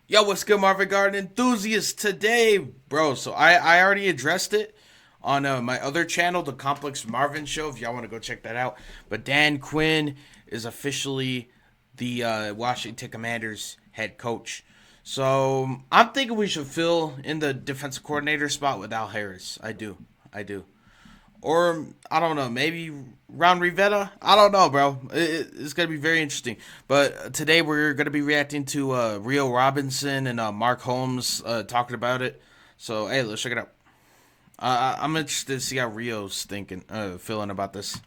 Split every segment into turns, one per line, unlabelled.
Yo, what's good, Marvin Garden enthusiasts? Today, bro. So I already addressed it on my other channel, the Complex Marvin Show. If y'all want to go check that out. But Dan Quinn is officially the Washington Commanders head coach. So I'm thinking we should fill in the defensive coordinator spot with Al Harris. I do. Or I don't know, maybe Ron Rivera. I don't know, bro. It's gonna be very interesting. But today we're gonna be reacting to Rio Robinson and Mark Holmes talking about it. So hey, let's check it out. I'm interested to see how Rio's feeling about this.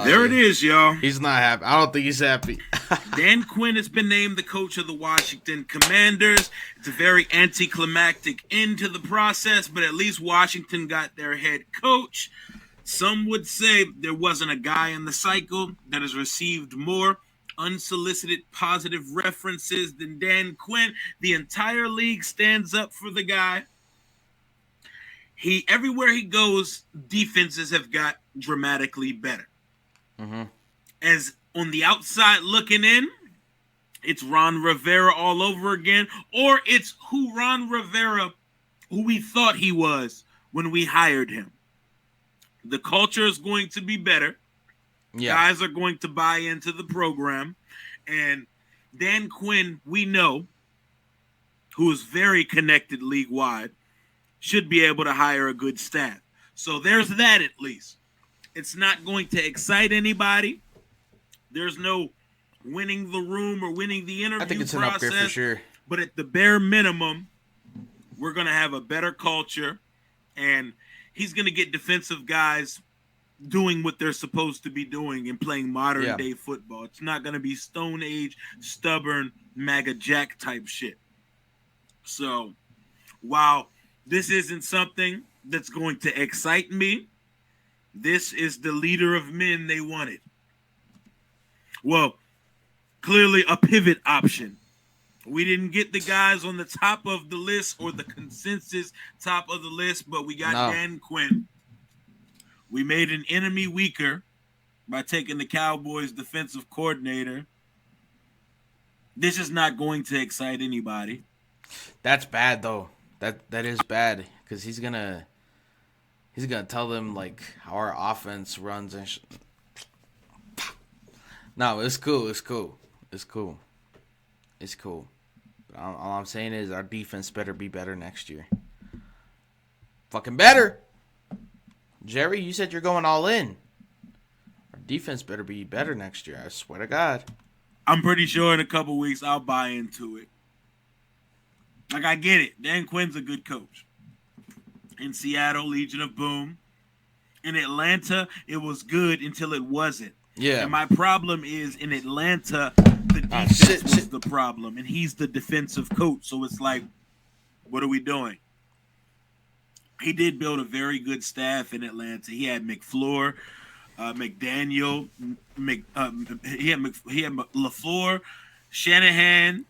There it is, y'all.
He's not happy. I don't think he's happy.
Dan Quinn has been named the coach of the Washington Commanders. It's a very anticlimactic end to the process, but at least Washington got their head coach. Some would say there wasn't a guy in the cycle that has received more unsolicited positive references than Dan Quinn. The entire league stands up for the guy. He everywhere he goes, defenses have got dramatically better.
Mm-hmm.
As on the outside looking in, it's Ron Rivera all over again, or it's who Ron Rivera, who we thought he was when we hired him. The culture is going to be better.
Yeah.
Guys are going to buy into the program. And Dan Quinn, we know, who is very connected league wide, should be able to hire a good staff. So there's that at least. It's not going to excite anybody. There's no winning the room or winning the interview
I think it's an
process.
upgrade for sure.
But at the bare minimum, we're going to have a better culture. And he's going to get defensive guys doing what they're supposed to be doing and playing modern day football. It's not going to be Stone Age, stubborn, MAGA Jack type shit. So while this isn't something that's going to excite me, this is the leader of men they wanted. Well, clearly a pivot option. We didn't get the guys on the top of the list or the consensus top of the list, but we got Dan Quinn. We made an enemy weaker by taking the Cowboys defensive coordinator. This is not going to excite anybody.
That's bad though. That is bad because he's gonna tell them like how our offense runs and. No, it's cool. But all I'm saying is our defense better be better next year. Fucking better. Jerry, you said you're going all in. Our defense better be better next year. I swear to God.
I'm pretty sure in a couple weeks I'll buy into it. Like, I get it. Dan Quinn's a good coach. In Seattle, Legion of Boom. In Atlanta, it was good until it wasn't.
Yeah.
And my problem is in Atlanta, the defense was the problem. And he's the defensive coach. So it's like, what are we doing? He did build a very good staff in Atlanta. He had McFleur, McDaniel, he had LaFleur, Shanahan,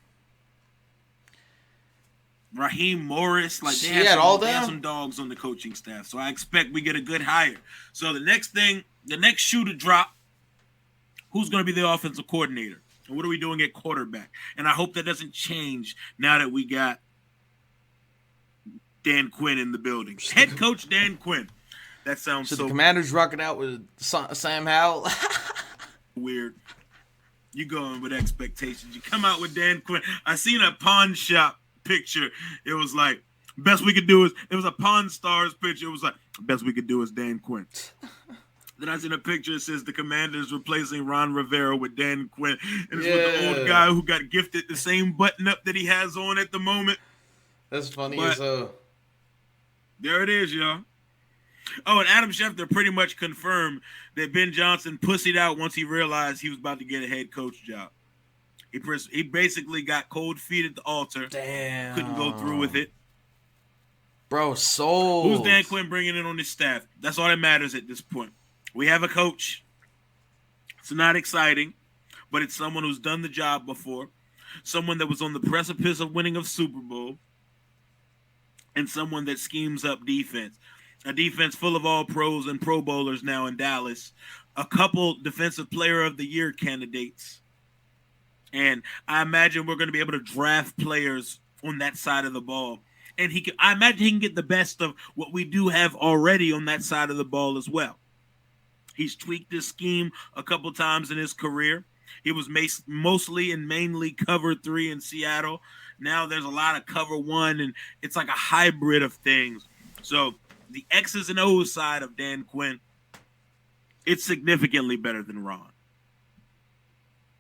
Raheem Morris. Like, they had some dogs on the coaching staff. So I expect we get a good hire. So the next shoe to drop, who's going to be the offensive coordinator? And what are we doing at quarterback? And I hope that doesn't change now that we got Dan Quinn in the building. Head coach Dan Quinn. That sounds so
the Commanders rocking out with Sam Howell.
Weird. You going with expectations. You come out with Dan Quinn. I seen a pawn shop picture. It was like, best we could do is, it was a Pawn Stars picture. It was like, best we could do is Dan Quinn. Then I seen a picture that says the Commanders replacing Ron Rivera with Dan Quinn. And it's with the old guy who got gifted the same button-up that he has on at the moment.
That's funny as hell.
There it is, y'all. Oh, and Adam Schefter pretty much confirmed that Ben Johnson pussied out once he realized he was about to get a head coach job. He basically got cold feet at the altar.
Damn.
Couldn't go through with it.
Bro, sold.
Who's Dan Quinn bringing in on his staff? That's all that matters at this point. We have a coach. It's not exciting, but it's someone who's done the job before, someone that was on the precipice of winning a Super Bowl, and someone that schemes up defense. A defense full of all pros and Pro Bowlers now in Dallas. A couple Defensive Player of the Year candidates. And I imagine we're going to be able to draft players on that side of the ball. And I imagine he can get the best of what we do have already on that side of the ball as well. He's tweaked his scheme a couple times in his career. He was mostly and mainly cover 3 in Seattle. Now there's a lot of cover 1, and it's like a hybrid of things. So the X's and O's side of Dan Quinn, it's significantly better than Ron.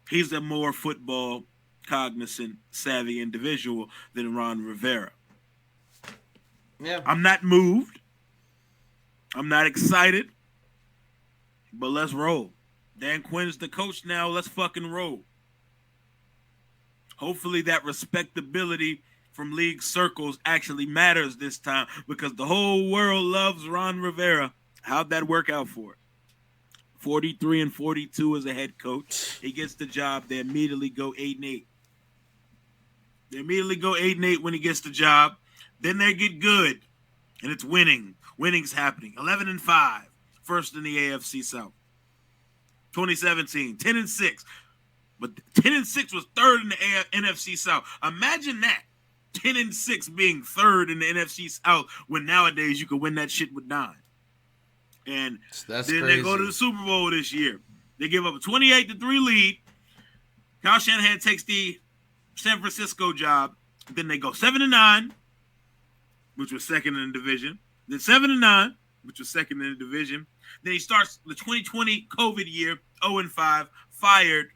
He's a more football cognizant, savvy individual than Ron Rivera.
Yeah.
I'm not moved. I'm not excited. But let's roll. Dan Quinn's the coach now. Let's fucking roll. Hopefully that respectability from league circles actually matters this time, because the whole world loves Ron Rivera. How'd that work out for it? 43-42 as a head coach. He gets the job. They immediately go 8-8. They immediately go 8-8 when he gets the job. Then they get good, and it's winning. Winning's happening. 11-5, first in the AFC South. 2017, 10-6. But 10-6 was third in the NFC South. Imagine that. 10-6 being third in the NFC South, when nowadays you could win that shit with 9. And
That's
then
crazy.
they go to the Super Bowl this year. They give up a 28-3 lead. Kyle Shanahan takes the San Francisco job. Then they go 7-9, which was second in the division. Then 7-9, which was second in the division. Then he starts the 2020 COVID year, 0-5, fired,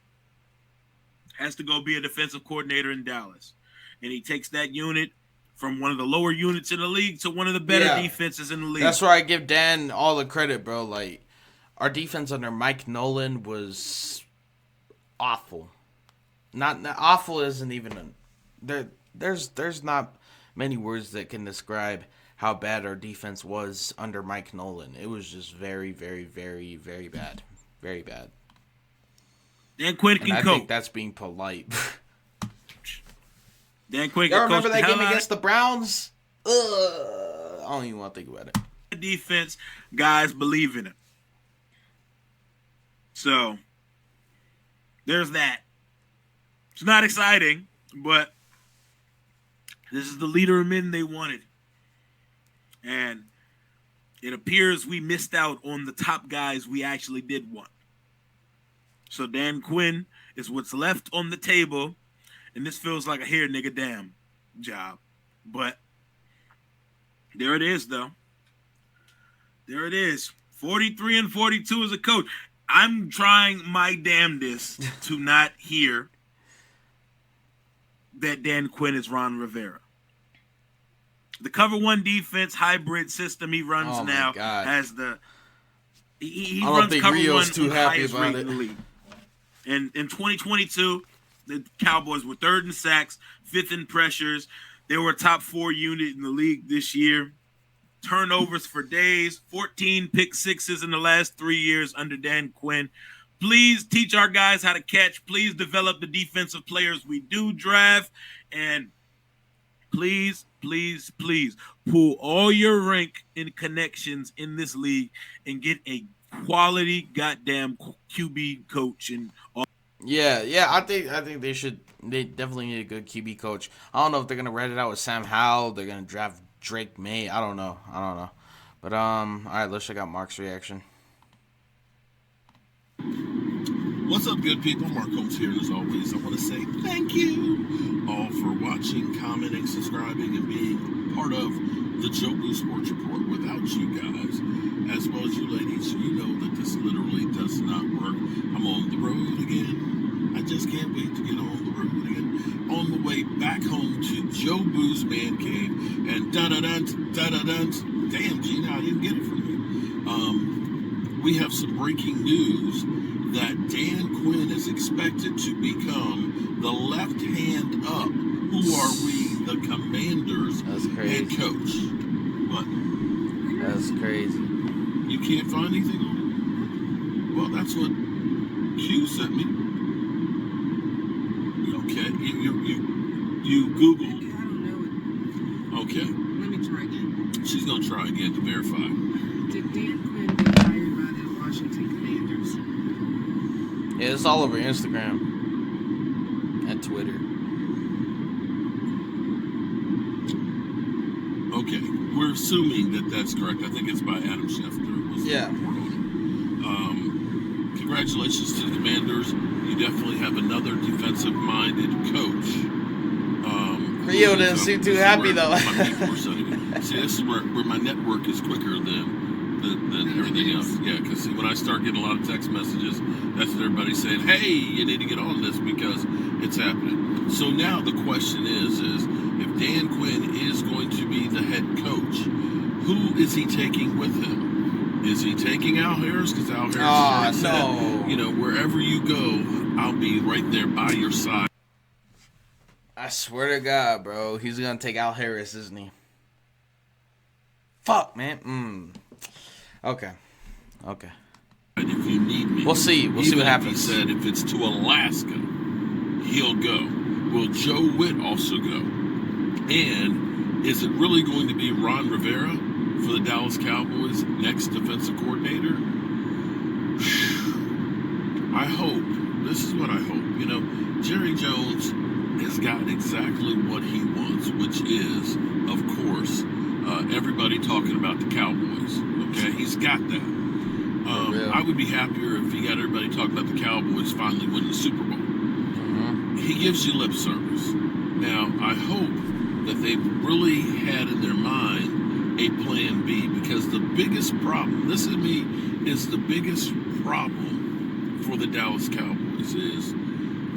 has to go be a defensive coordinator in Dallas. And he takes that unit from one of the lower units in the league to one of the better defenses in the league.
That's where I give Dan all the credit, bro. Like, our defense under Mike Nolan was awful. Not awful isn't even there's not many words that can describe how bad our defense was under Mike Nolan. It was just very, very, very, very bad. Very bad.
Dan Quinn can
I
coach.
think that's being polite.
Dan Quinn
Y'all
can coach.
remember that game against the Browns? I don't even want to think about it.
Defense, guys believe in it. So, there's that. It's not exciting, but this is the leader of men they wanted. And it appears we missed out on the top guys we actually did want. So Dan Quinn is what's left on the table, and this feels like a here nigga damn job. But there it is, though. There it is. 43-42 as a coach. I'm trying my damnedest to not hear that Dan Quinn is Ron Rivera. The cover 1 defense hybrid system he runs now has the he runs cover
Rio's
1
too happy about it.
in the league. And in 2022, the Cowboys were 3rd in sacks, 5th in pressures. They were a top 4 unit in the league this year. Turnovers for days, 14 pick sixes in the last 3 years under Dan Quinn. Please teach our guys how to catch. Please develop the defensive players we do draft. And please, please, please pull all your rank and connections in this league and get a quality goddamn QB coach. And
Yeah, I think they should. They definitely need a good QB coach. I don't know if they're gonna red it out with Sam Howell. They're gonna draft Drake May. I don't know. But all right, let's check out Mark's reaction.
What's up, good people? Mark Holmes here, and as always, I want to say thank you all for watching, commenting, subscribing, and being part of the Joe Blue Sports Report. Without you guys, as well as you ladies, you know that this literally does not work. I'm on the road again. I just can't wait to get on the road again. On the way back home to Joe Boo's Man Cave, and da-da-dun, damn, Gina, I didn't get it from you. We have some breaking news that Dan Quinn is expected to become the left hand up. Who are we? The Commanders head coach. What?
That's crazy.
You can't find anything on it? Well, that's what Q sent me. Okay, you Googled.
I don't know it.
Okay.
Let me try again.
She's gonna try again to verify.
Did Dan Quinn get hired by the Washington Commanders?
Yeah, it's all over Instagram. At Twitter.
Okay, we're assuming that that's correct. I think it's by Adam Schefter. Was the
Yeah.
report on it. Congratulations to the Commanders. You definitely have another defensive-minded coach.
Rio doesn't seem too happy though.
My people are sending me. See, this is where my network is quicker than everything else. Yeah, because when I start getting a lot of text messages, that's what everybody's saying. Hey, you need to get on this because it's happening. So now the question is if Dan Quinn is going to be the head coach, who is he taking with him? Is he taking Al Harris? Because Al Harris has already said, wherever you go, I'll be right there by your side.
I swear to God, bro, he's gonna take Al Harris, isn't he? Fuck, man. Okay.
And if you need me,
we'll see. We'll see what happens.
He said if it's to Alaska, he'll go. Will Joe Witt also go? And is it really going to be Ron Rivera for the Dallas Cowboys' next defensive coordinator? I hope. This is what I hope. Jerry Jones has got exactly what he wants, which is, of course, everybody talking about the Cowboys. Okay, he's got that. I would be happier if he got everybody talking about the Cowboys finally winning the Super Bowl.
Mm-hmm.
He gives you lip service. Now, I hope that they've really had in their mind a plan B, because the biggest problem, this is me, is the biggest problem for the Dallas Cowboys is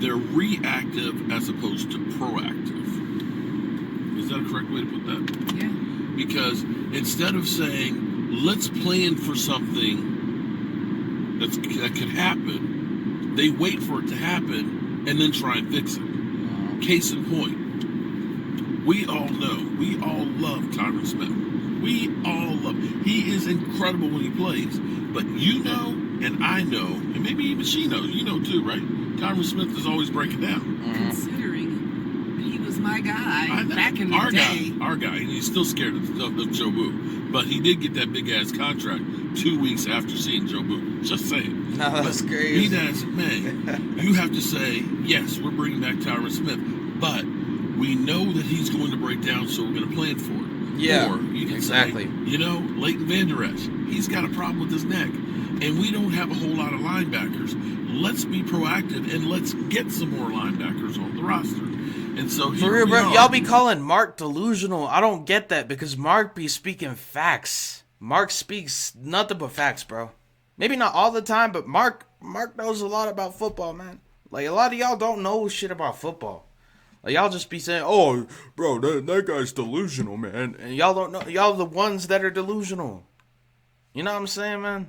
they're reactive as opposed to proactive. Is that a correct way to put that?
Yeah.
Because instead of saying, let's plan for something that could happen, they wait for it to happen and then try and fix it. Case in point, we all love Tyron Smith. We all love him. He is incredible when he plays. But and I know, and maybe even she knows, too, right? Tyron Smith is always breaking down.
Considering he was my guy back in the day.
Our guy. And he's still scared of Joe Boo. But he did get that big-ass contract 2 weeks after seeing Joe Boo. Just saying.
No, that's crazy.
Man, you have to say, yes, we're bringing back Tyron Smith, but we know that he's going to break down, so we're going to plan for it.
Yeah,
or you can
exactly.
say, Leighton Vander Esch, he's got a problem with his neck, and we don't have a whole lot of linebackers. Let's be proactive, and let's get some more linebackers on the roster. And so
for real, bro, y'all be calling Mark delusional. I don't get that, because Mark be speaking facts. Mark speaks nothing but facts, bro. Maybe not all the time, but Mark knows a lot about football, man. Like, a lot of y'all don't know shit about football. Like, y'all just be saying, oh, bro, that guy's delusional, man. And y'all don't know. Y'all the ones that are delusional. You know what I'm saying, man?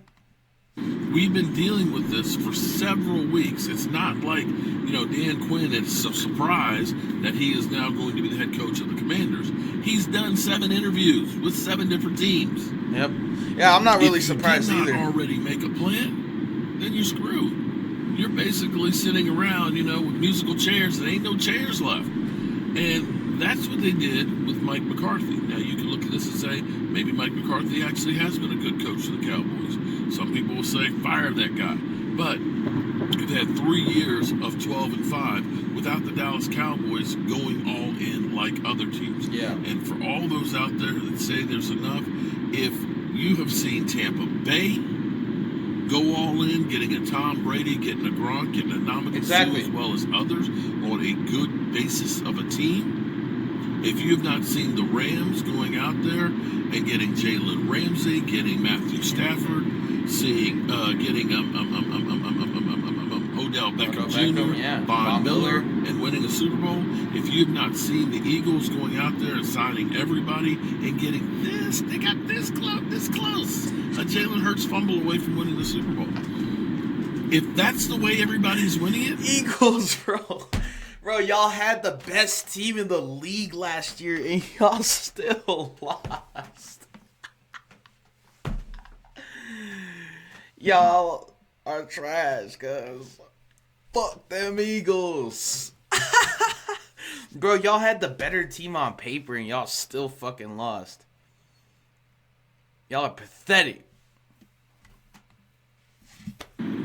We've been dealing with this for several weeks. It's not like, Dan Quinn, it's a surprise that he is now going to be the head coach of the Commanders. He's done 7 interviews with 7 different teams.
Yep. Yeah, I'm not really surprised either.
If you did not already make a plan, then you're screwed. You're basically sitting around, with musical chairs. There ain't no chairs left. And that's what they did with Mike McCarthy. Now, you can look at this and say, maybe Mike McCarthy actually has been a good coach for the Cowboys. Some people will say, fire that guy. But you've had 3 years of 12-5 without the Dallas Cowboys going all in like other teams.
Yeah.
And for all those out there that say there's enough, if you have seen Tampa Bay go all in, getting a Tom Brady, getting a Gronk, getting a Ndamukong Suh, as well as others, on a good basis of a team. If you have not seen the Rams going out there and getting Jalen Ramsey, getting Matthew Stafford, getting Odell Beckham Jr., Von Miller, and winning a Super Bowl. If you have not seen the Eagles going out there and signing everybody and getting this, they got this close. A Jalen Hurts fumble away from winning the Super Bowl. If that's the way everybody's winning it,
Eagles, bro. Bro, y'all had the best team in the league last year, and y'all still lost. Y'all are trash, cuz. Fuck them Eagles. Bro, y'all had the better team on paper, and y'all still fucking lost. Y'all are pathetic.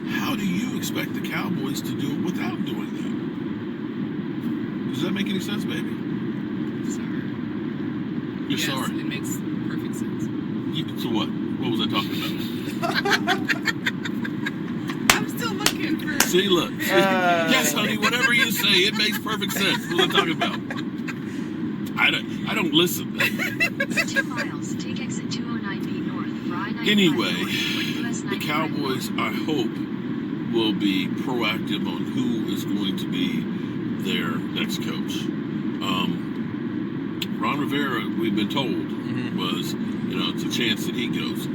How do you expect the Cowboys to do it without doing that? that make any sense, baby?
Sorry.
You're
Yes,
sorry.
It makes perfect sense.
So what? What was I talking about?
I'm still looking for.
See, look. Yes, honey, whatever you say, it makes perfect sense. What was I talking about? I don't listen.
2 miles, take exit 209B north, Fry 95
Anyway,
north,
the Cowboys, I hope, will be proactive on who is going to be their next coach. Ron Rivera, we've been told, was, it's a chance that he goes.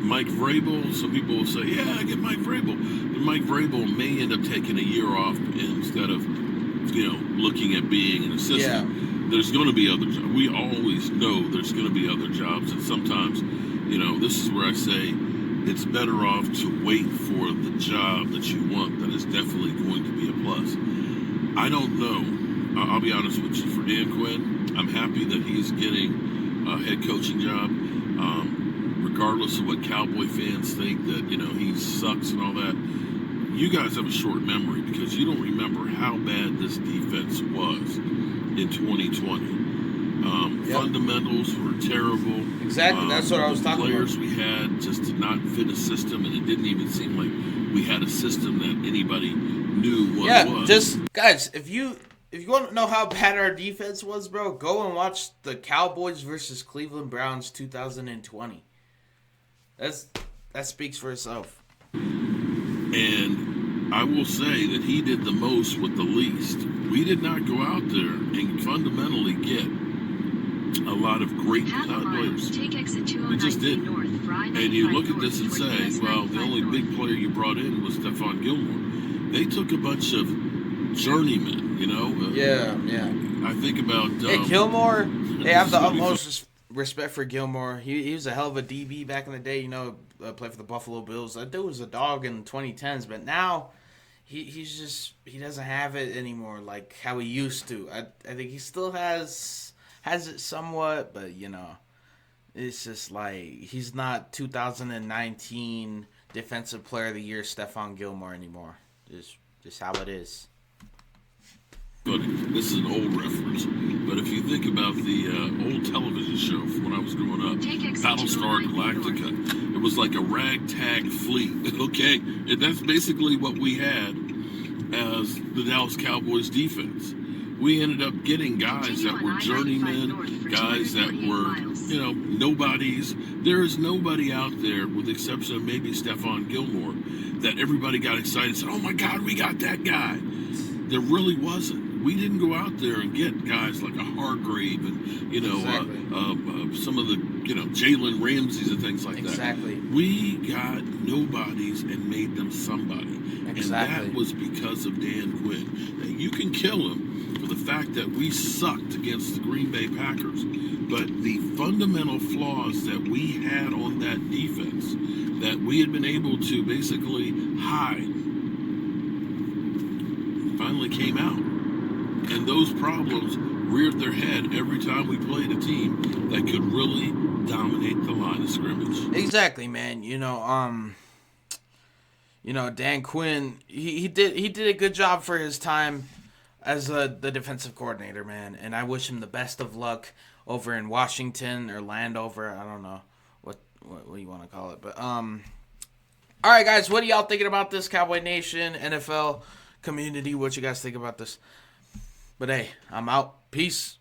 Mike Vrabel, some people will say, yeah, I get Mike Vrabel. And Mike Vrabel may end up taking a year off instead of, looking at being an assistant.
Yeah.
There's going to be other jobs. We always know there's going to be other jobs. And sometimes, this is where I say it's better off to wait for the job that you want that is definitely going to be a plus. I don't know. I'll be honest with you. For Dan Quinn, I'm happy that he's getting a head coaching job. Regardless of what Cowboy fans think that, he sucks and all that. You guys have a short memory because you don't remember how bad this defense was in 2020. Fundamentals were terrible.
Exactly, that's what I was talking about.
Players we had just did not fit a system, and it didn't even seem like we had a system that anybody knew what it was.
Just guys, if you want to know how bad our defense was, bro, go and watch the Cowboys versus Cleveland Browns 2020. That speaks for itself.
And I will say that he did the most with the least. We did not go out there and fundamentally get a lot of great players. We just didn't. And you look at this and say, well, the only big player you brought in was Stephon Gilmore. They took a bunch of journeymen,
Yeah.
I think about...
hey, Gilmore, they have the utmost respect for Gilmore. He was a hell of a DB back in the day, played for the Buffalo Bills. That dude was a dog in the 2010s, but now he doesn't have it anymore like how he used to. I think he still has it somewhat, but it's just like he's not 2019 Defensive Player of the Year Stephon Gilmore anymore. Just how it is.
This is an old reference, but if you think about the old television show from when I was growing up, Battlestar Galactica, it was like a ragtag fleet, okay? And that's basically what we had as the Dallas Cowboys defense. We ended up getting guys that were journeymen, guys that were, nobodies. There is nobody out there, with the exception of maybe Stephon Gilmore, that everybody got excited and said, oh my God, we got that guy. There really wasn't. We didn't go out there and get guys like a Hargrave and, some of the, Jalen Ramseys and things like that.
Exactly.
We got nobodies and made them somebody.
Exactly.
And that was because of Dan Quinn. Now, you can kill him for the fact that we sucked against the Green Bay Packers, but the fundamental flaws that we had on that defense that we had been able to basically hide finally came out. And those problems reared their head every time we played a team that could really dominate the line of scrimmage.
Exactly, man. Dan Quinn, he did a good job for his time as the defensive coordinator, man. And I wish him the best of luck over in Washington or Landover. I don't know what you want to call it, but all right, guys, what are y'all thinking about this? Cowboy Nation, NFL community, what you guys think about this? But hey, I'm out. Peace.